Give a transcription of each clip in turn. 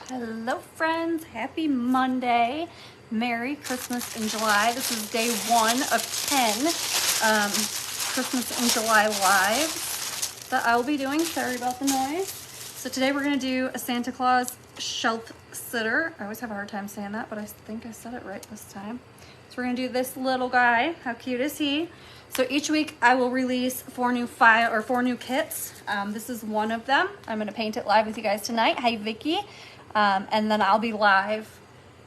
Hello friends, happy Monday. Merry Christmas in July. This is day 1 of 10 Christmas in July lives that I'll be doing. Sorry about the noise. So today we're gonna do a Santa Claus shelf sitter. I always have a hard time saying that, but I think I said it right this time. So we're gonna do this little guy. How cute is he? So each week I will release 4 new kits. This is one of them. I'm gonna paint it live with you guys tonight. Hi Vicky. And then I'll be live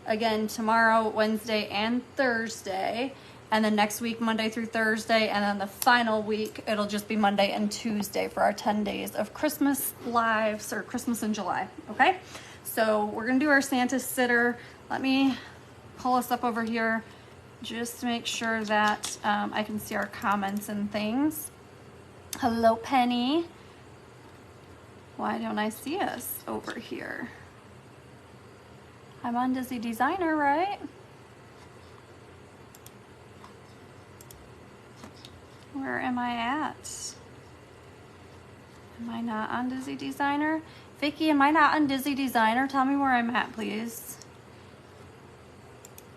again tomorrow, Wednesday, and Thursday. And then next week, Monday through Thursday. And then the final week, it'll just be Monday and Tuesday for our 10 days of Christmas lives, or Christmas in July, okay? So we're gonna do our Santa sitter. Let me pull us up over here just to make sure that I can see our comments and things. Hello, Penny. Why don't I see us over here? I'm on Dizzy Designer, right? Where am I at? Am I not on Dizzy Designer? Vicky, am I not on Dizzy Designer? Tell me where I'm at, please.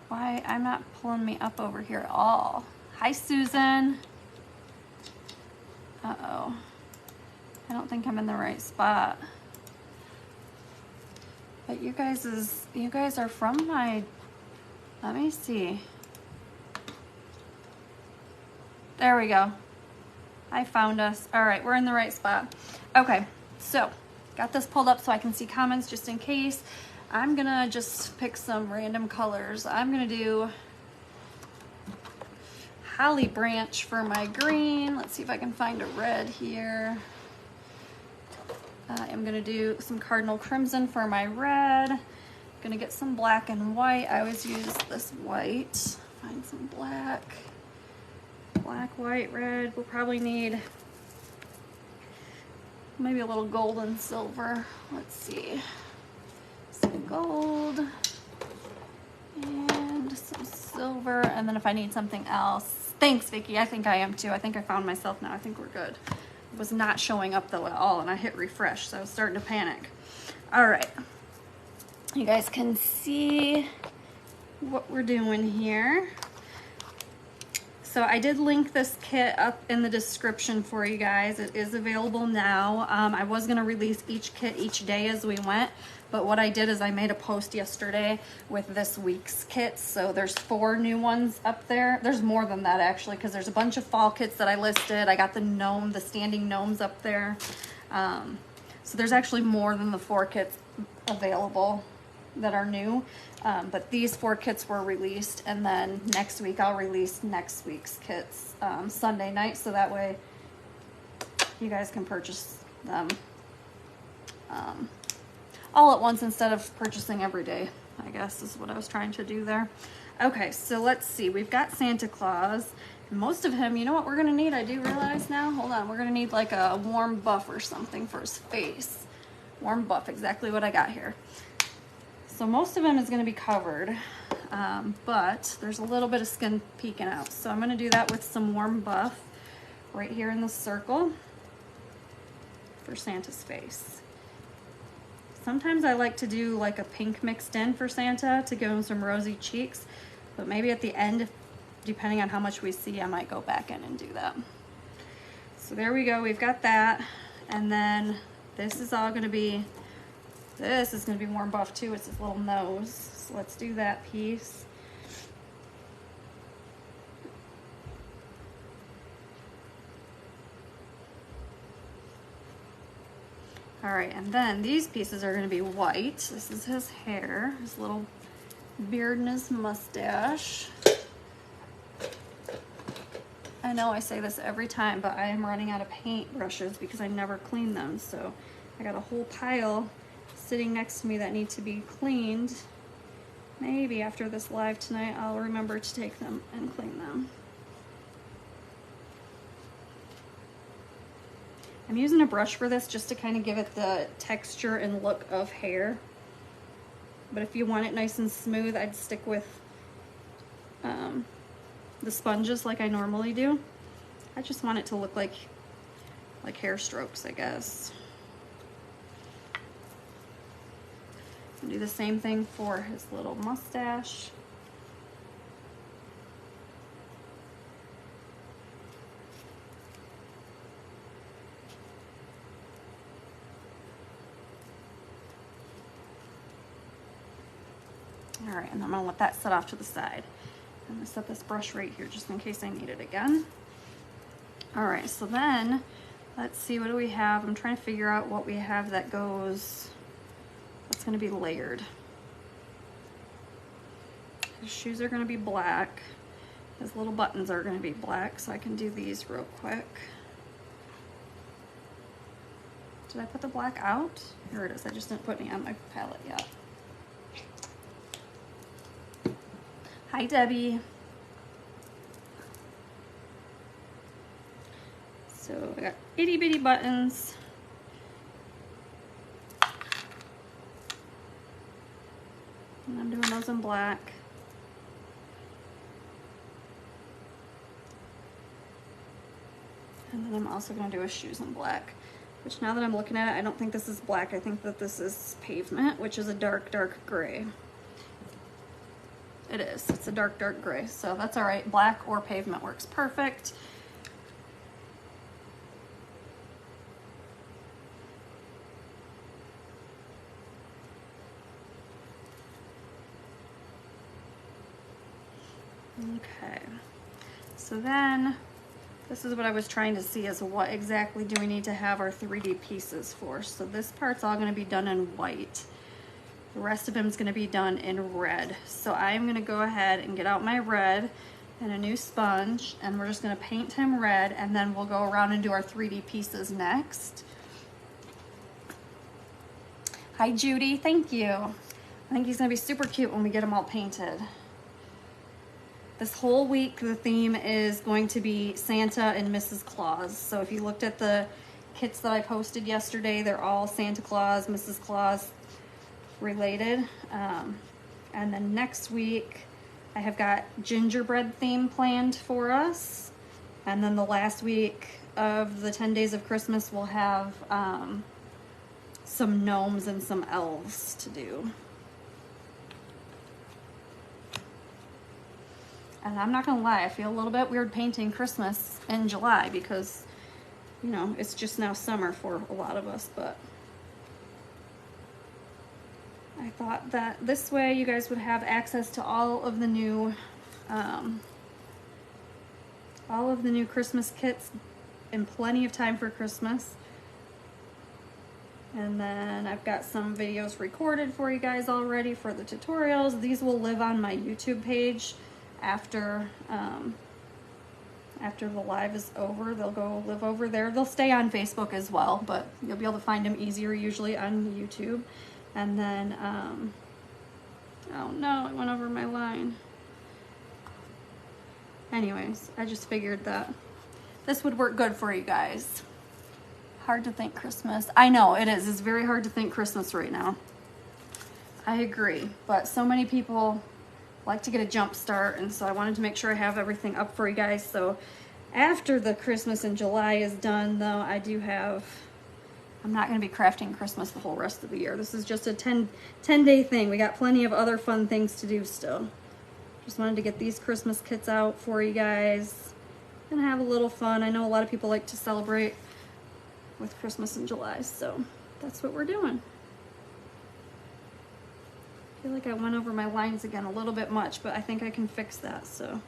Why, I'm not pulling me up over here at all. Hi, Susan. Uh-oh. I don't think I'm in the right spot. But you guys are from my, let me see. There we go. I found us. All right, we're in the right spot. Okay, so got this pulled up so I can see comments just in case. I'm gonna just pick some random colors. I'm gonna do Holly Branch for my green. Let's see if I can find a red here. I'm gonna do some Cardinal Crimson for my red. Gonna get some black and white. I always use this white. Find some black. Black, white, red. We'll probably need maybe a little gold and silver. Let's see. Some gold and some silver. And then if I need something else. Thanks, Vicky. I think I am too. I think I found myself now. I think we're good. It was not showing up though at all, and I hit refresh, so I was starting to panic. All right. You guys can see what we're doing here. So I did link this kit up in the description for you guys. It is available now. I was gonna release each kit each day as we went, but what I did is I made a post yesterday with this week's kits. So there's 4 new ones up there. There's more than that actually, because there's a bunch of fall kits that I listed. I got the standing gnomes up there. So there's actually more than the 4 kits available that are new. But these 4 kits were released, and then next week I'll release next week's kits Sunday night, so that way you guys can purchase them all at once instead of purchasing every day, I guess is what I was trying to do there. Okay, so let's see. We've got Santa Claus. Most of him, you know what we're gonna need? I do realize now. Hold on, we're gonna need like a warm buff or something for his face. Warm buff, exactly what I got here. So most of him is going to be covered, but there's a little bit of skin peeking out. So I'm going to do that with some warm buff right here in the circle for Santa's face. Sometimes I like to do like a pink mixed in for Santa to give him some rosy cheeks, but maybe at the end, depending on how much we see, I might go back in and do that. So there we go. We've got that. And then this is all going to be warm buff too. It's his little nose. So let's do that piece. All right, and then these pieces are going to be white. This is his hair, his little beard and his mustache. I know I say this every time, but I am running out of paint brushes because I never clean them. So I got a whole pile sitting next to me that need to be cleaned. Maybe after this live tonight, I'll remember to take them and clean them. I'm using a brush for this just to kind of give it the texture and look of hair. But if you want it nice and smooth, I'd stick with the sponges like I normally do. I just want it to look like hair strokes, I guess. Do the same thing for his little mustache. All right, and I'm gonna let that set off to the side. I'm gonna set this brush right here just in case I need it again. All right, so then let's see, what do we have? I'm trying to figure out what we have that goes, that's gonna be layered. His shoes are gonna be black. His little buttons are gonna be black, so I can do these real quick. Did I put the black out? Here it is, I just didn't put any on my palette yet. Hi, Debbie. So I got itty bitty buttons. And I'm doing those in black. And then I'm also gonna do his shoes in black, which now that I'm looking at it, I don't think this is black. I think that this is pavement, which is a dark, dark gray. It is, it's a dark, dark gray. So that's all right, black or pavement works perfect. Okay, so then this is what I was trying to see, is what exactly do we need to have our 3D pieces for. So this part's all gonna be done in white. The rest of him is gonna be done in red. So I'm gonna go ahead and get out my red and a new sponge, and we're just gonna paint him red, and then we'll go around and do our 3D pieces next. Hi Judy, thank you. I think he's gonna be super cute when we get him all painted. This whole week, the theme is going to be Santa and Mrs. Claus. So if you looked at the kits that I posted yesterday, they're all Santa Claus, Mrs. Claus related. And then next week, I have got gingerbread theme planned for us. And then the last week of the 10 days of Christmas, we'll have some gnomes and some elves to do. And I'm not gonna lie, I feel a little bit weird painting Christmas in July because, you know, it's just now summer for a lot of us, but I thought that this way you guys would have access to all of the new Christmas kits in plenty of time for Christmas. And then I've got some videos recorded for you guys already for the tutorials. These will live on my YouTube page. After the live is over, they'll go live over there. They'll stay on Facebook as well, but you'll be able to find them easier usually on YouTube. And then, oh no, I went over my line. Anyways, I just figured that this would work good for you guys. Hard to think Christmas. I know, it is. It's very hard to think Christmas right now. I agree, but so many people like to get a jump start, and so I wanted to make sure I have everything up for you guys. So after the Christmas in July is done, though, I do have, I'm not going to be crafting Christmas the whole rest of the year. This is just a 10-day thing. We got plenty of other fun things to do still. Just wanted to get these Christmas kits out for you guys and have a little fun. I know a lot of people like to celebrate with Christmas in July, so that's what we're doing. I feel like I went over my lines again a little bit much, but I think I can fix that, so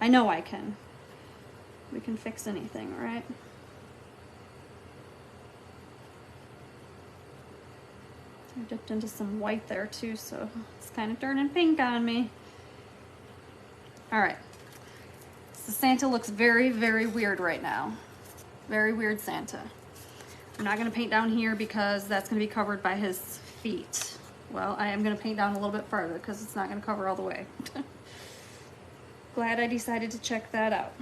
I know I can. We can fix anything, right? I dipped into some white there too, so it's kind of turning pink on me. All right, so Santa looks very, very weird right now. Very weird Santa. I'm not gonna paint down here because that's gonna be covered by his feet. Well, I am going to paint down a little bit farther because it's not going to cover all the way. Glad I decided to check that out.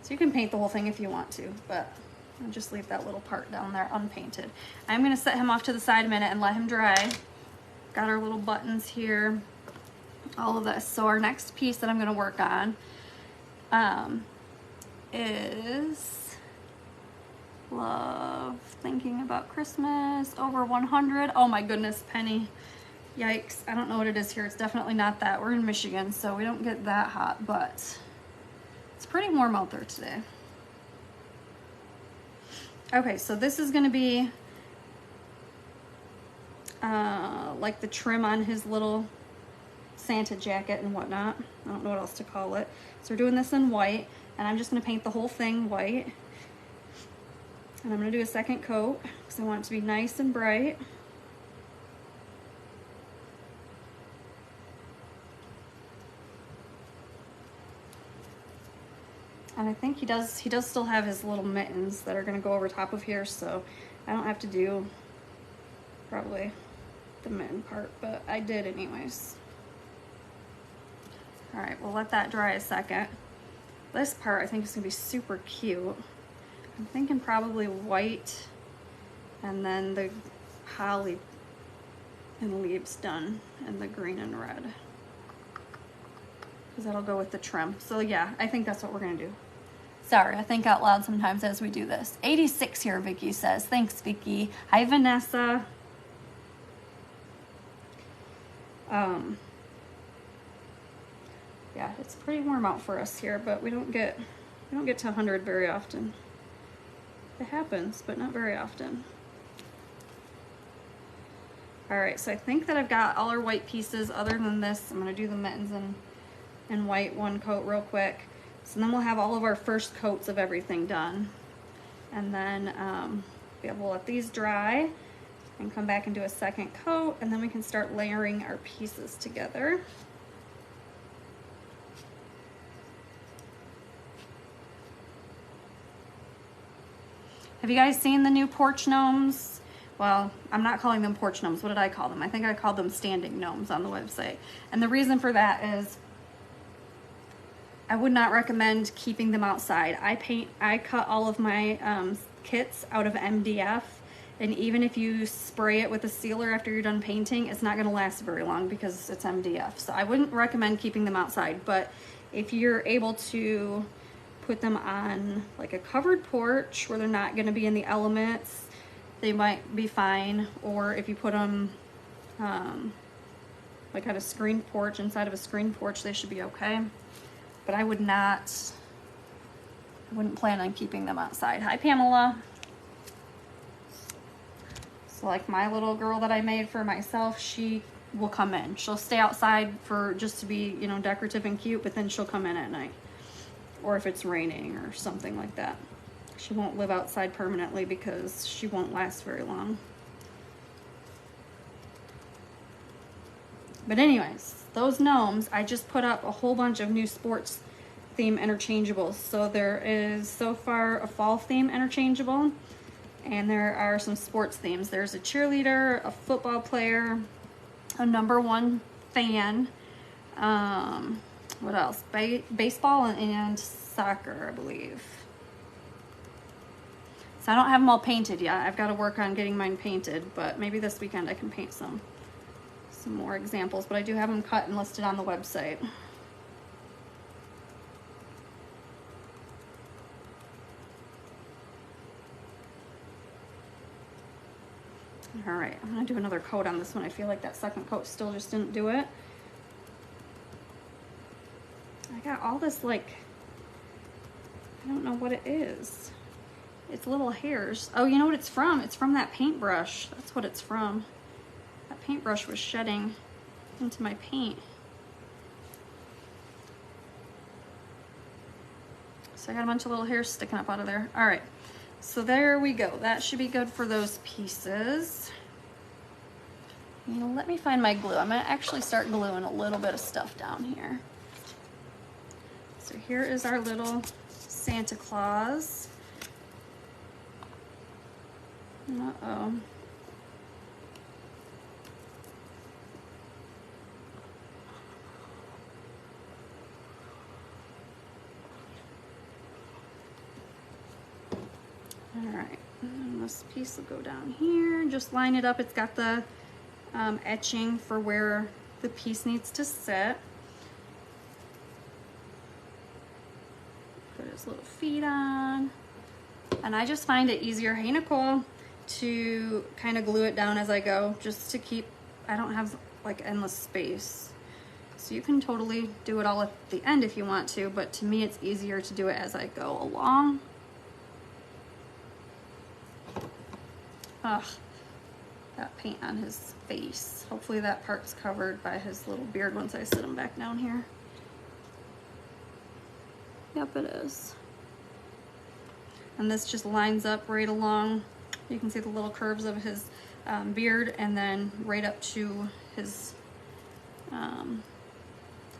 So you can paint the whole thing if you want to, but I'll just leave that little part down there unpainted. I'm going to set him off to the side a minute and let him dry. Got our little buttons here, all of this. So our next piece that I'm going to work on is... love thinking about about Christmas? Over 100. Oh my goodness, Penny. Yikes. I don't know what it is here. It's definitely not that. We're in Michigan, so we don't get that hot, but it's pretty warm out there today. Okay, so this is going to be like the trim on his little Santa jacket and whatnot. I don't know what else to call it. So we're doing this in white, and I'm just going to paint the whole thing white. And I'm going to do a second coat because I want it to be nice and bright. And I think he does still have his little mittens that are going to go over top of here, so I don't have to do probably the mitten part, but I did anyways. All right, we'll let that dry a second. This part I think is going to be super cute. I'm thinking probably white and then the holly and leaves done and the green and red, because that'll go with the trim. So yeah, I think that's what we're gonna do. Sorry, I think out loud sometimes as we do this. 86 here, Vicky says. Thanks, Vicky. Hi, Vanessa. Yeah, it's pretty warm out for us here, but we don't get to 100 very often. It happens, but not very often. All right, so I think that I've got all our white pieces other than this. I'm gonna do the mittens in white one coat real quick. So then we'll have all of our first coats of everything done. And then be able to let these dry and come back and do a second coat, and then we can start layering our pieces together. Have you guys seen the new porch gnomes? Well, I'm not calling them porch gnomes. What did I call them? I think I called them standing gnomes on the website. And the reason for that is I would not recommend keeping them outside. I cut all of my kits out of MDF, and even if you spray it with a sealer after you're done painting, it's not gonna last very long because it's MDF. So I wouldn't recommend keeping them outside, but if you're able to put them on like a covered porch where they're not going to be in the elements, they might be fine. Or if you put them like at a screen porch, inside of a screen porch, they should be okay. But I wouldn't plan on keeping them outside. Hi, Pamela. So like my little girl that I made for myself, she will come in. She'll stay outside for just to be, you know, decorative and cute, but then she'll come in at night. Or if it's raining or something like that. She won't live outside permanently because she won't last very long. But anyways, those gnomes, I just put up a whole bunch of new sports theme interchangeables. So there is so far a fall theme interchangeable, and there are some sports themes. There's a cheerleader, a football player, a #1 fan, what else? Baseball and soccer, I believe. So I don't have them all painted yet. I've got to work on getting mine painted, but maybe this weekend I can paint some more examples. But I do have them cut and listed on the website. All right, I'm gonna do another coat on this one. I feel like that second coat still just didn't do it. I got all this, like, I don't know what it is. It's little hairs. Oh, you know what it's from? It's from that paintbrush. That's what it's from. That paintbrush was shedding into my paint. So I got a bunch of little hairs sticking up out of there. All right, so there we go. That should be good for those pieces. You know, let me find my glue. I'm gonna actually start gluing a little bit of stuff down here. So here is our little Santa Claus. Uh-oh. All right, and this piece will go down here. Just line it up. It's got the etching for where the piece needs to sit. Put his little feet on. And I just find it easier. Hey, Nicole. to kind of glue it down as I go, just to keep, I don't have like endless space. So you can totally do it all at the end if you want to, but to me it's easier to do it as I go along. Ugh, that paint on his face. Hopefully that part's covered by his little beard once I sit him back down here. Yep, it is. And this just lines up right along. You can see the little curves of his beard, and then right up to his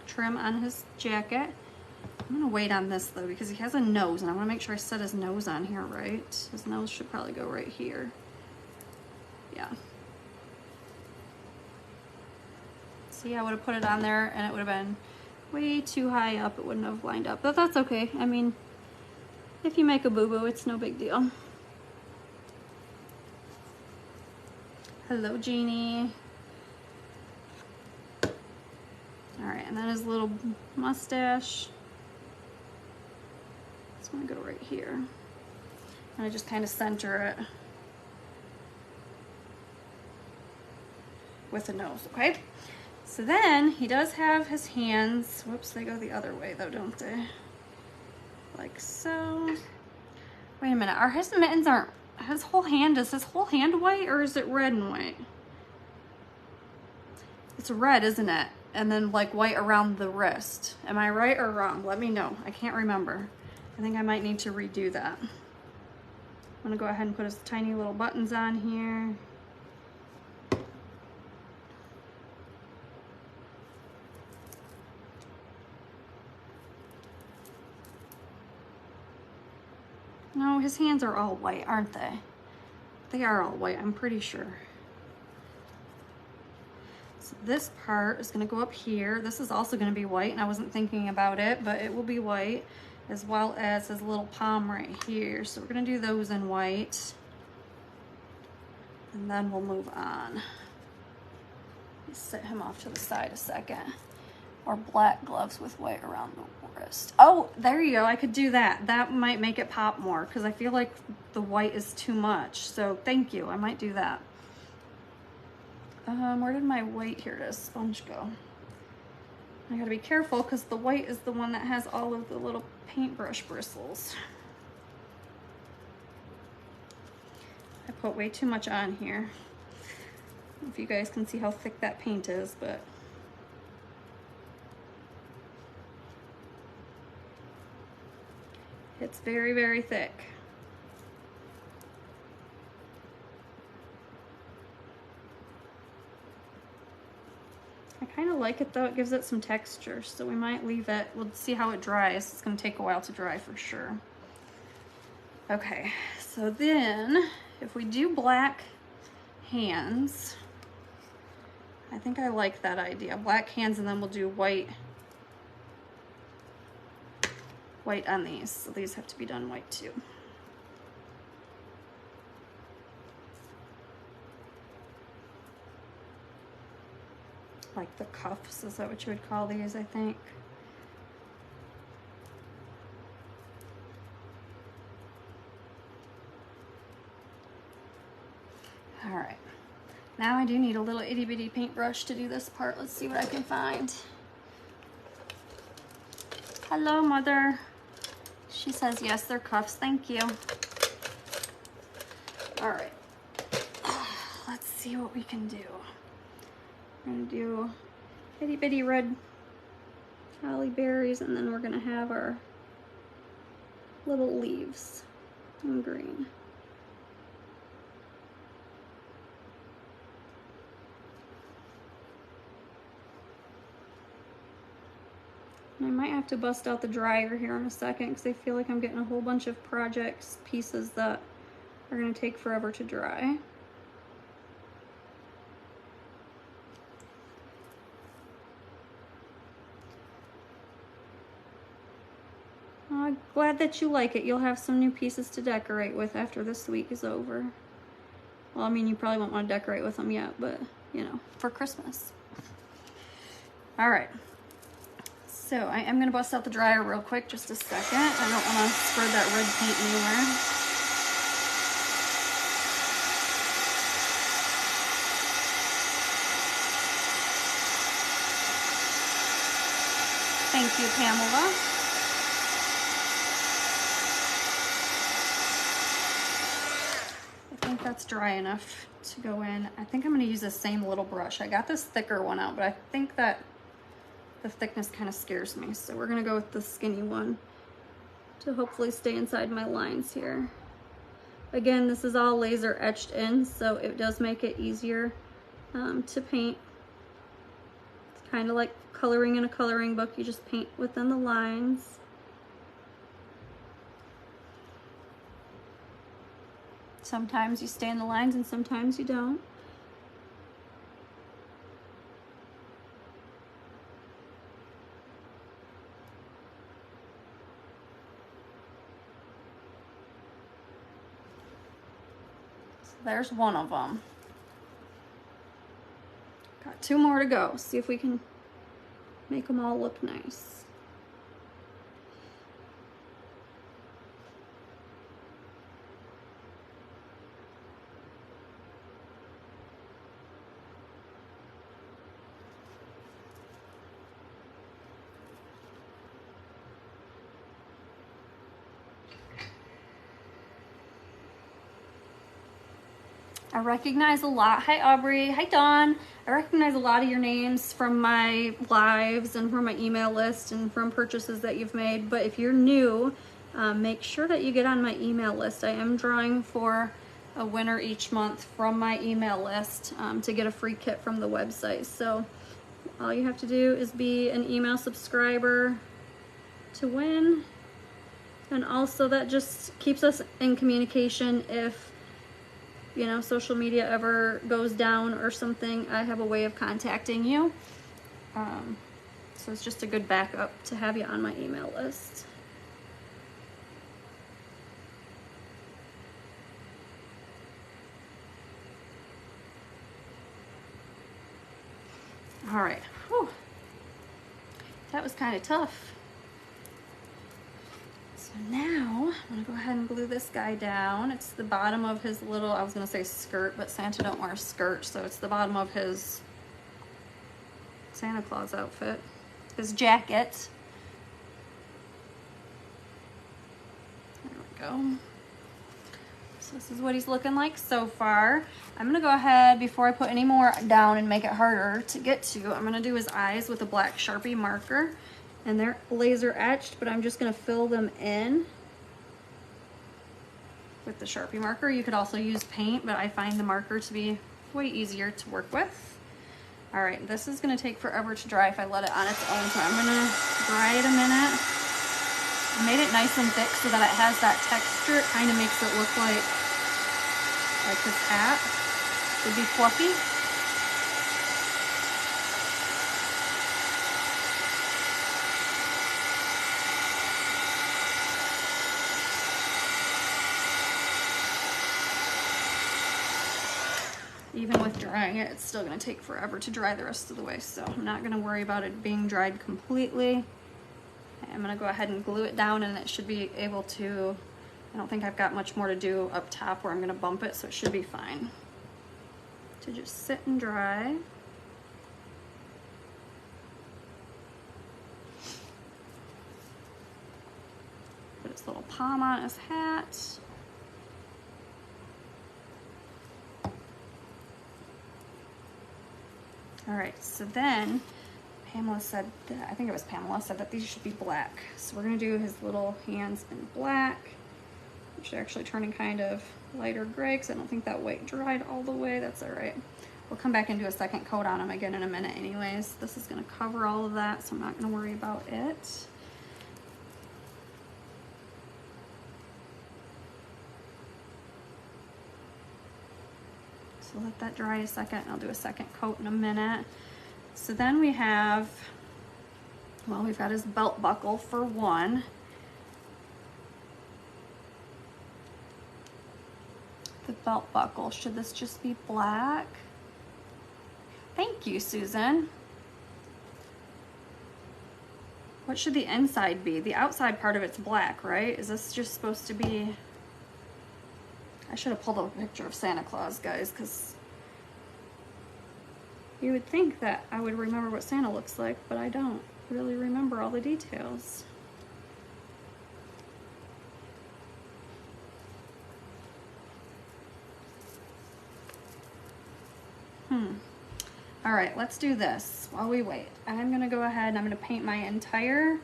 trim on his jacket. I'm gonna wait on this though, because he has a nose, and I wanna make sure I set his nose on here right. His nose should probably go right here. Yeah. See, I would have put it on there and it would have been way too high up. It wouldn't have lined up, but that's okay. I mean, if you make a boo-boo, it's no big deal. Hello, Jeannie. All right, and then his little mustache. It's gonna go right here. And I just kind of center it with the nose, okay? So then he does have his hands. Whoops, they go the other way though, don't they? Like so. Wait a minute, are his mittens aren't, his whole hand, is his whole hand white or is it red and white? It's red, isn't it? And then like white around the wrist. Am I right or wrong? Let me know. I can't remember. I think I might need to redo that. I'm gonna go ahead and put his tiny little buttons on here. No, his hands are all white, aren't they? They are all white, I'm pretty sure. So this part is gonna go up here. This is also gonna be white, and I wasn't thinking about it, but it will be white, as well as his little palm right here. So we're gonna do those in white, and then we'll move on. Let's set him off to the side a second. Or black gloves with white around the wrist. Oh, there you go. I could do that. That might make it pop more, because I feel like the white is too much. So thank you. I might do that. Where did my white, here it is, sponge go? I gotta be careful because the white is the one that has all of the little paintbrush bristles. I put way too much on here. I don't know if you guys can see how thick that paint is, but it's very, very thick. I kind of like it though, it gives it some texture, so we might leave it. We'll see how it dries. It's gonna take a while to dry for sure. Okay, so then if we do black hands, I think I like that idea. Black hands, and then we'll do white on these. So these have to be done white too. Like the cuffs, is that what you would call these, I think? All right, now I do need a little itty bitty paintbrush to do this part. Let's see what I can find. Hello, Mother. She says, yes, they're cuffs. Thank you. All right. Let's see what we can do. We're gonna do itty bitty red holly berries, and then we're gonna have our little leaves in green. I might have to bust out the dryer here in a second because I feel like I'm getting a whole bunch of projects pieces that are going to take forever to dry. I'm glad that you like it. You'll have some new pieces to decorate with after this week is over. Well, I mean, you probably won't want to decorate with them yet, but, you know, for Christmas. All right. So I am going to bust out the dryer real quick, just a second. I don't want to spread that red paint anywhere. Thank you, Pamela. I think that's dry enough to go in. I think I'm gonna use the same little brush. I got this thicker one out, but I think that the thickness kind of scares me. So we're gonna go with the skinny one to hopefully stay inside my lines here. Again, this is all laser etched in, so it does make it easier to paint. It's kind of like coloring in a coloring book. You just paint within the lines. Sometimes you stay in the lines and sometimes you don't. So there's one of them. Got 2 more to go. See if we can make them all look nice. I recognize a lot. Hi, Aubrey. Hi, Dawn. I recognize a lot of your names from my lives and from my email list and from purchases that you've made. But if you're new, make sure that you get on my email list. I am drawing for a winner each month from my email list to get a free kit from the website. So all you have to do is be an email subscriber to win. And also that just keeps us in communication. If you know, social media ever goes down or something, I have a way of contacting you. So it's just a good backup to have you on my email list. All right, whew. That was kind of tough. So now I'm gonna go ahead and glue this guy down. It's the bottom of his little, I was gonna say skirt, but Santa don't wear a skirt, so it's the bottom of his Santa Claus outfit, his jacket. There we go. So this is what he's looking like so far. I'm gonna go ahead, before I put any more down and make it harder to get to, I'm gonna do his eyes with a black Sharpie marker. And they're laser etched, but I'm just gonna fill them in with the Sharpie marker. You could also use paint, but I find the marker to be way easier to work with. All right, this is gonna take forever to dry if I let it on its own, so I'm gonna dry it a minute. I made it nice and thick so that it has that texture. It kind of makes it look like his hat would be fluffy. Even with drying it, it's still gonna take forever to dry the rest of the way, so I'm not gonna worry about it being dried completely. I'm gonna go ahead and glue it down, and it should be able to, I don't think I've got much more to do up top where I'm gonna bump it, so it should be fine to just sit and dry. Put his little palm on his hat. All right, so then Pamela said that, I think it was Pamela said that these should be black. So we're gonna do his little hands in black, which are actually turning kind of lighter gray because I don't think that white dried all the way. That's all right. We'll come back and do a second coat on him again in a minute anyways. This is gonna cover all of that, so I'm not gonna worry about it. So let that dry a second, and I'll do a second coat in a minute. So then we have, well, we've got his belt buckle for one. The belt buckle, should this just be black? Thank you, Susan. What should the inside be? The outside part of it's black, right? Is this just supposed to be, I should have pulled up a picture of Santa Claus, guys, because you would think that I would remember what Santa looks like, but I don't. really remember all the details. All right, let's do this while we wait. I'm gonna go ahead and I'm gonna paint my entire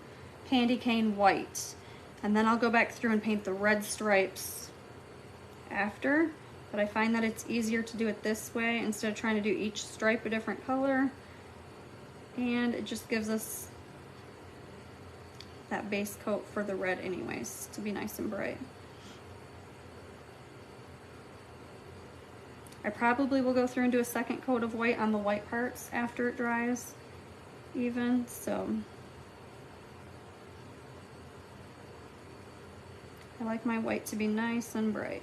candy cane white, and then I'll go back through and paint the red stripes after, but I find that it's easier to do it this way instead of trying to do each stripe a different color, and it just gives us that base coat for the red anyways to be nice and bright. I probably will go through and do a second coat of white on the white parts after it dries even, so I like my white to be nice and bright.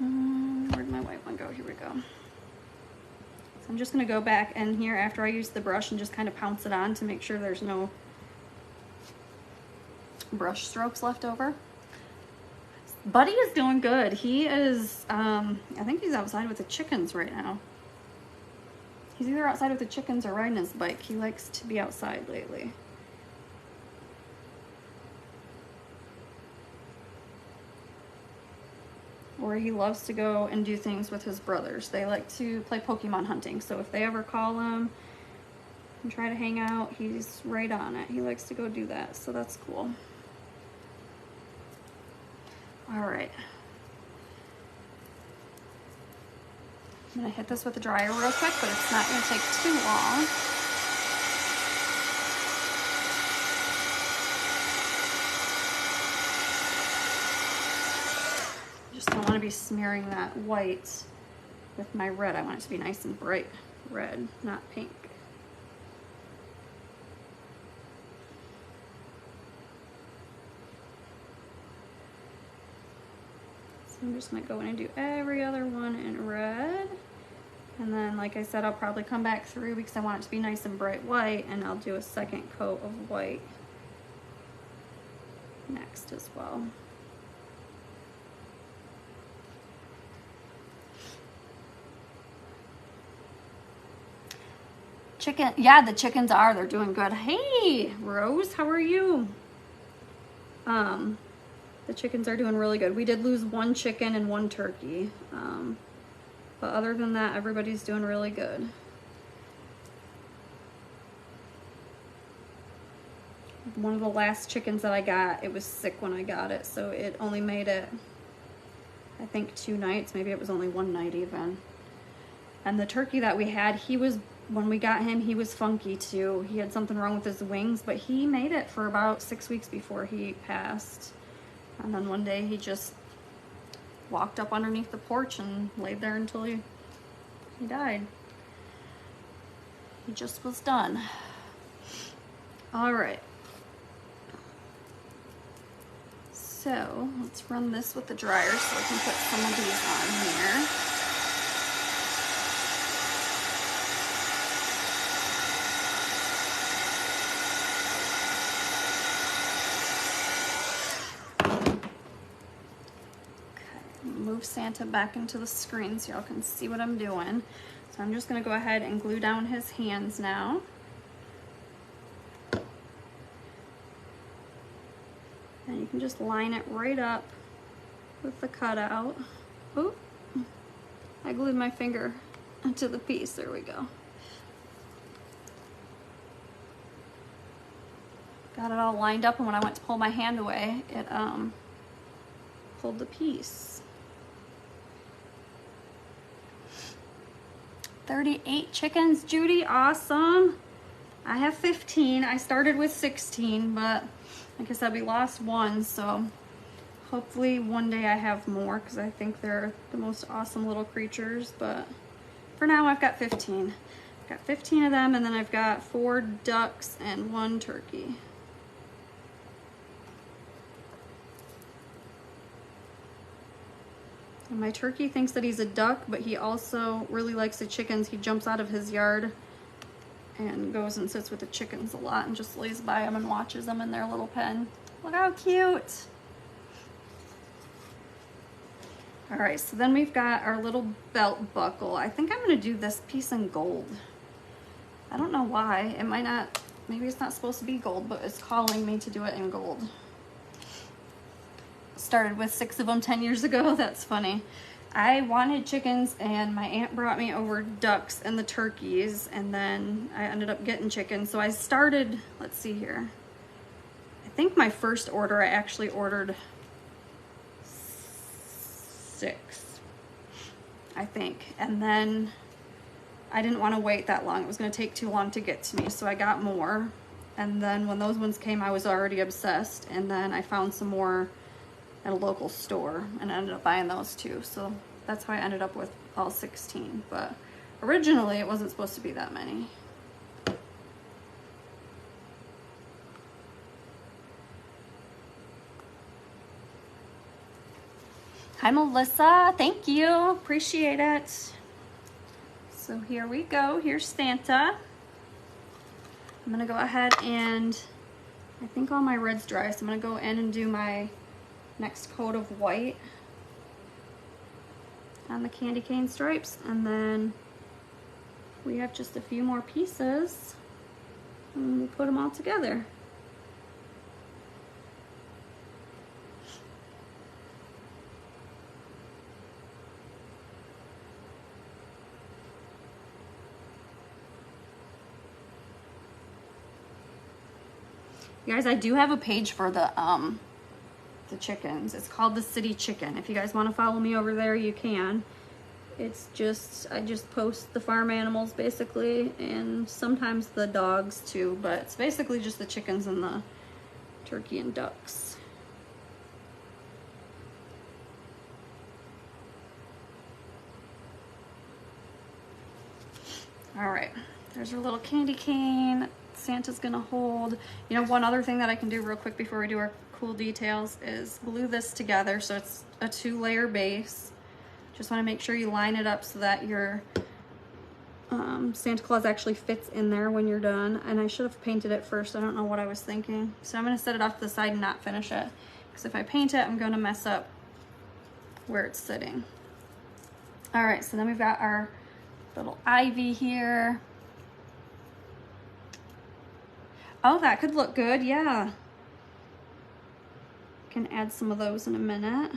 Where'd my white one go? Here we go. So I'm just gonna go back in here after I use the brush and just kind of pounce it on to make sure there's no brush strokes left over. Buddy is doing good. He is, I think he's outside with the chickens right now. He's either outside with the chickens or riding his bike. He likes to be outside lately. Or he loves to go and do things with his brothers. They like to play Pokemon hunting. So if they ever call him and try to hang out, he's right on it. He likes to go do that. So that's cool. All right. I'm gonna hit this with the dryer real quick, but it's not gonna take too long. Just don't want to be smearing that white with my red. I want it to be nice and bright red, not pink. I'm just gonna go in and do every other one in red. And then, like I said, I'll probably come back through because I want it to be nice and bright white, and I'll do a second coat of white next as well. Chicken, yeah, the chickens they're doing good. Hey, Rose, how are you? The chickens are doing really good. We did lose one chicken and one turkey. But other than that, everybody's doing really good. One of the last chickens that I got, it was sick when I got it, so it only made it, I think, 2 nights. Maybe it was only 1 night even. And the turkey that we had, when we got him, he was funky too. He had something wrong with his wings, but he made it for about 6 weeks before he passed. And then one day he just walked up underneath the porch and laid there until he died. He just was done. All right. So let's run this with the dryer so I can put some of these on here. Move Santa back into the screen so y'all can see what I'm doing. So I'm just gonna go ahead and glue down his hands now. And you can just line it right up with the cutout. Oh, I glued my finger to the piece. There we go. Got it all lined up, and when I went to pull my hand away, it pulled the piece. 38 chickens, Judy, awesome. I have 15. I started with 16, but like I said, we lost one, so hopefully one day I have more because I think they're the most awesome little creatures, but for now I've got 15. I've got 15 of them, and then I've got 4 ducks and 1 turkey. And my turkey thinks that he's a duck, but he also really likes the chickens. He jumps out of his yard and goes and sits with the chickens a lot and just lays by them and watches them in their little pen. Look how cute. All right, so then we've got our little belt buckle. I think I'm gonna do this piece in gold. I don't know why. It might not, maybe it's not supposed to be gold, but it's calling me to do it in gold. Started with 6 of them 10 years ago. That's funny. I wanted chickens and my aunt brought me over ducks and the turkeys, and then I ended up getting chickens. So I started, let's see here. I think my first order, I actually ordered 6, I think. And then I didn't want to wait that long. It was going to take too long to get to me. So I got more. And then when those ones came, I was already obsessed. And then I found some more at a local store and I ended up buying those too. So that's how I ended up with all 16. But originally it wasn't supposed to be that many. Hi, Melissa. Thank you. Appreciate it. So here we go. Here's Santa. I'm going to go ahead and I think all my red's dry. So I'm going to go in and do my next coat of white on the candy cane stripes. And then we have just a few more pieces and we'll put them all together. You guys, I do have a page for the chickens. It's called The City Chicken. If you guys want to follow me over there, you can. It's just, I just post the farm animals basically, and sometimes the dogs too, but it's basically just the chickens and the turkey and ducks. All right, there's our little candy cane. Santa's gonna hold. You know, one other thing that I can do real quick before we do our cool details is glue this together so it's a 2-layer base. Just want to make sure you line it up so that your Santa Claus actually fits in there when you're done. And I should have painted it first. I don't know what I was thinking. So I'm going to set it off to the side and not finish it, because if I paint it, I'm going to mess up where it's sitting. All right, so then we've got our little ivy here. Oh, that could look good, yeah. Can add some of those in a minute.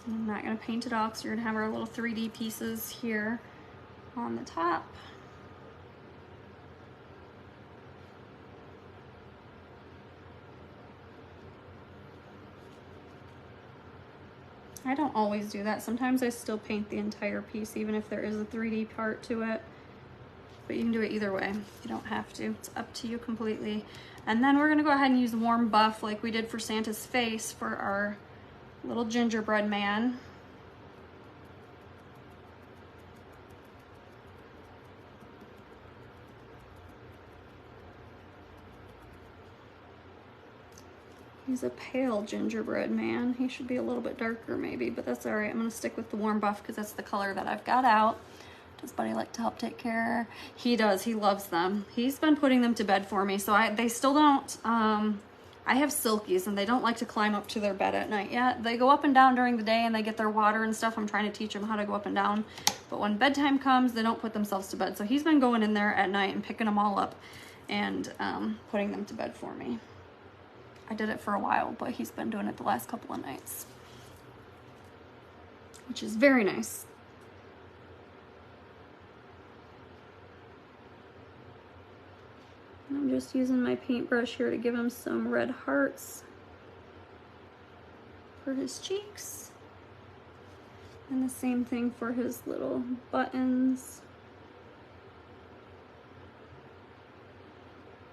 I'm not going to paint it off, so you're going to have our little 3D pieces here on the top. I don't always do that. Sometimes I still paint the entire piece, even if there is a 3D part to it. But you can do it either way. You don't have to. It's up to you completely. And then we're going to go ahead and use warm buff like we did for Santa's face for our little gingerbread man. He's a pale gingerbread man. He should be a little bit darker maybe, but that's all right. I'm gonna stick with the warm buff because that's the color that I've got out. Does Buddy like to help take care? He does, he loves them. He's been putting them to bed for me, so they still don't, I have silkies and they don't like to climb up to their bed at night yet. They go up and down during the day and they get their water and stuff. I'm trying to teach them how to go up and down. But when bedtime comes, they don't put themselves to bed. So he's been going in there at night and picking them all up and putting them to bed for me. I did it for a while, but he's been doing it the last couple of nights, which is very nice. I'm just using my paintbrush here to give him some red hearts for his cheeks. And the same thing for his little buttons.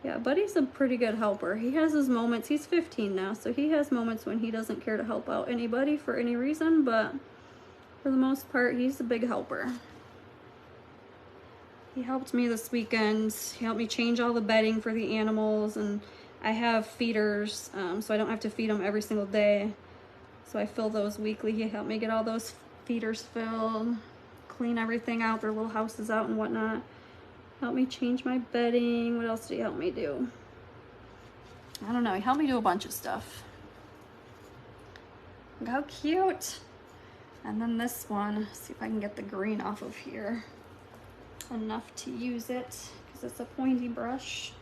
Yeah, Buddy's a pretty good helper. He has his moments. He's 15 now, so he has moments when he doesn't care to help out anybody for any reason, but for the most part, he's a big helper. He helped me this weekend. He helped me change all the bedding for the animals, and I have feeders, so I don't have to feed them every single day. So I fill those weekly. He helped me get all those feeders filled, clean everything out, their little houses out and whatnot. Helped me change my bedding. What else did he help me do? I don't know. He helped me do a bunch of stuff. Look how cute. And then this one, see if I can get the green off of here enough to use it, because it's a pointy brush.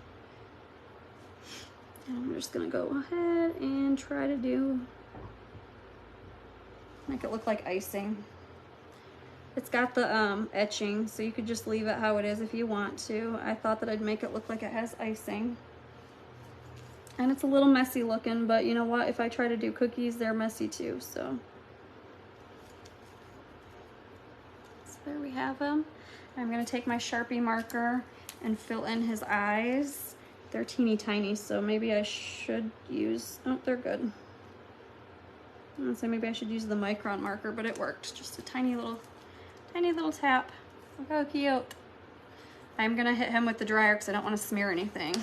And I'm just gonna go ahead and try to make it look like icing. It's got the etching, so you could just leave it how it is if you want to. I thought that I'd make it look like it has icing. And it's a little messy looking, but you know what? If I try to do cookies, they're messy too, so. So there we have them. I'm gonna take my Sharpie marker and fill in his eyes. They're teeny tiny, so maybe I should use, oh, they're good. I'm gonna say maybe I should use the Micron marker, but it worked. Just a tiny little tap. Look how cute. I'm gonna hit him with the dryer because I don't want to smear anything.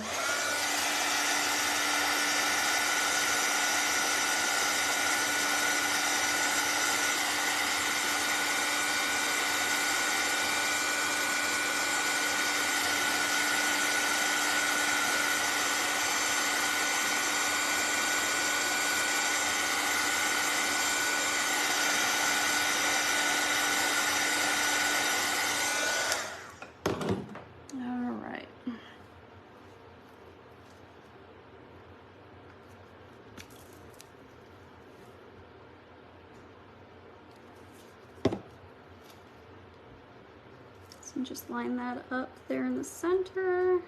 And just line that up there in the center.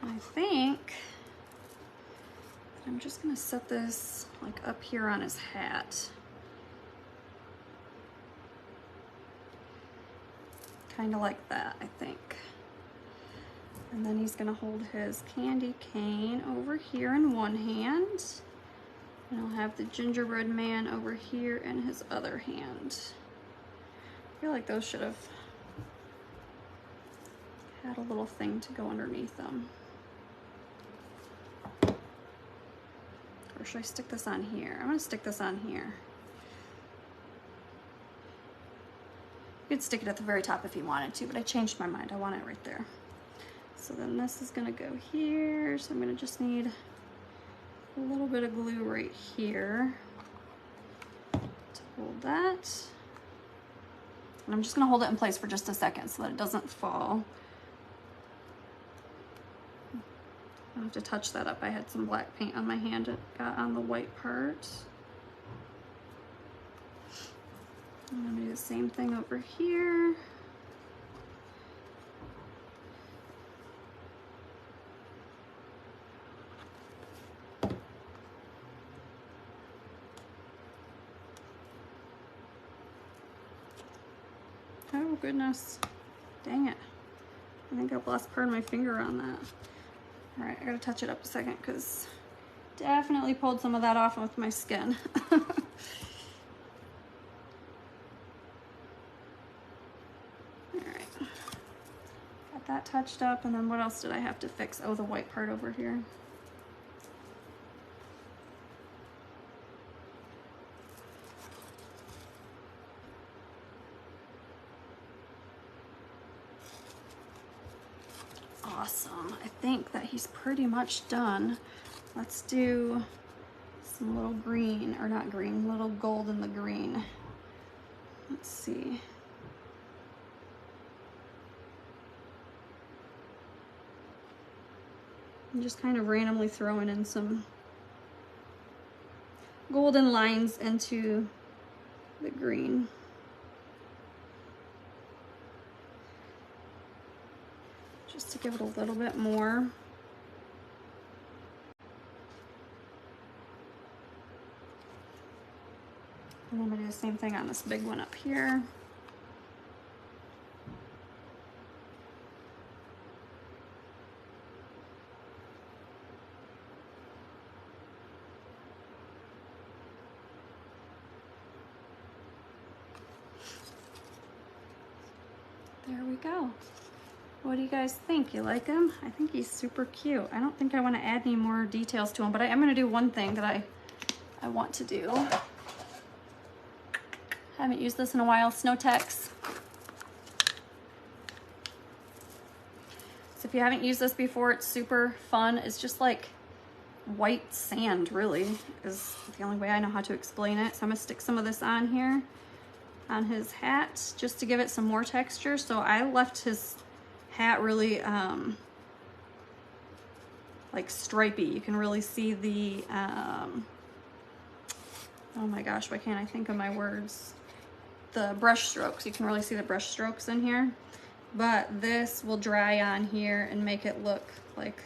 I think I'm just gonna set this like up here on his hat. Kind of like that, I think. And then he's gonna hold his candy cane over here in one hand. And I'll have the gingerbread man over here in his other hand. I feel like those should have had a little thing to go underneath them. Or should I stick this on here? I'm gonna stick this on here. You could stick it at the very top if you wanted to, but I changed my mind. I want it right there. So then this is gonna go here. So I'm gonna just need a little bit of glue right here to hold that. And I'm just gonna hold it in place for just a second so that it doesn't fall. I'll have to touch that up. I had some black paint on my hand. It got on the white part. I'm gonna do the same thing over here. Oh goodness, dang it. I think I've lost part of my finger on that. All right, I gotta touch it up a second because definitely pulled some of that off with my skin. All right, got that touched up, and then what else did I have to fix? Oh, the white part over here. Awesome. I think that he's pretty much done. Let's do some little green, or not green, little gold in the green. Let's see. I'm just kind of randomly throwing in some golden lines into the green. Just to give it a little bit more. And I'm gonna do the same thing on this big one up here. there we go. What do you guys think? You like him? I think he's super cute. I don't think I want to add any more details to him, but I am going to do one thing that I want to do. Haven't used this in a while, Snow-Tex. So if you haven't used this before, it's super fun. It's just like white sand, really, is the only way I know how to explain it. So I'm gonna stick some of this on here, on his hat, just to give it some more texture. So I left his hat really like stripy. You can really see the, oh my gosh, why can't I think of my words? The brush strokes. You can really see the brush strokes in here. But this will dry on here and make it look like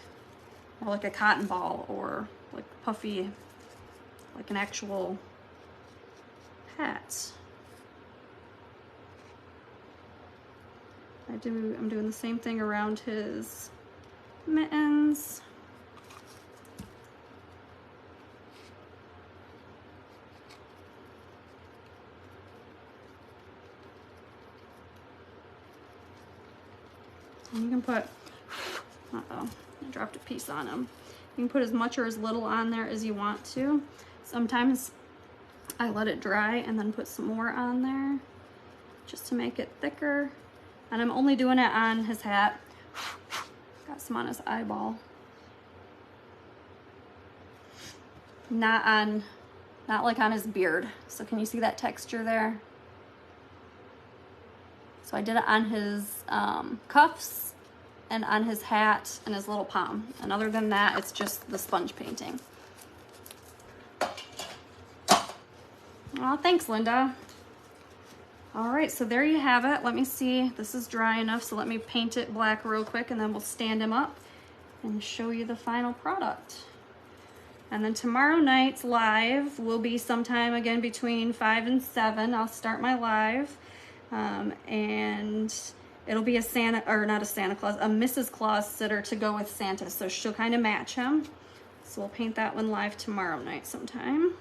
more like a cotton ball, or like puffy, like an actual hat. I'm doing the same thing around his mittens. And you can put, uh-oh, I dropped a piece on him. You can put as much or as little on there as you want to. Sometimes I let it dry and then put some more on there just to make it thicker. And I'm only doing it on his hat. Got some on his eyeball. Not like on his beard. So can you see that texture there? So I did it on his cuffs and on his hat and his little palm. And other than that, it's just the sponge painting. Oh, thanks, Linda. All right, so there you have it. Let me see, this is dry enough, so let me paint it black real quick, and then we'll stand him up and show you the final product. And then tomorrow night's live will be sometime again between 5 and 7. I'll start my live. And it'll be a Santa, or not a Santa Claus, a Mrs. Claus sitter to go with Santa. So she'll kind of match him. So we'll paint that one live tomorrow night sometime.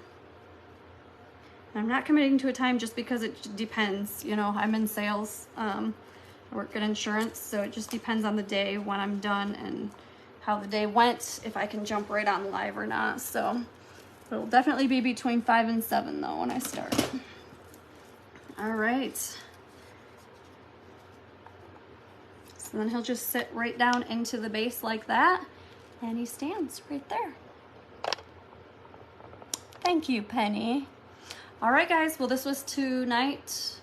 And I'm not committing to a time just because it depends. You know, I'm in sales. I work in insurance, so it just depends on the day when I'm done and how the day went, if I can jump right on live or not. So it'll definitely be between 5 and 7 though when I start. All right. So then he'll just sit right down into the base like that, and he stands right there. Thank you, Penny. All right, guys, well, this was tonight.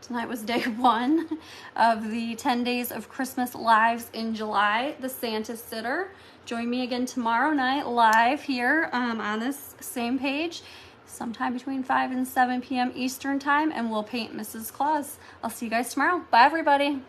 Tonight was day 1 of the 10 Days of Christmas Lives in July, the Santa Sitter. Join me again tomorrow night live here on this same page, sometime between 5 and 7 p.m. Eastern time, and we'll paint Mrs. Claus. I'll see you guys tomorrow. Bye, everybody.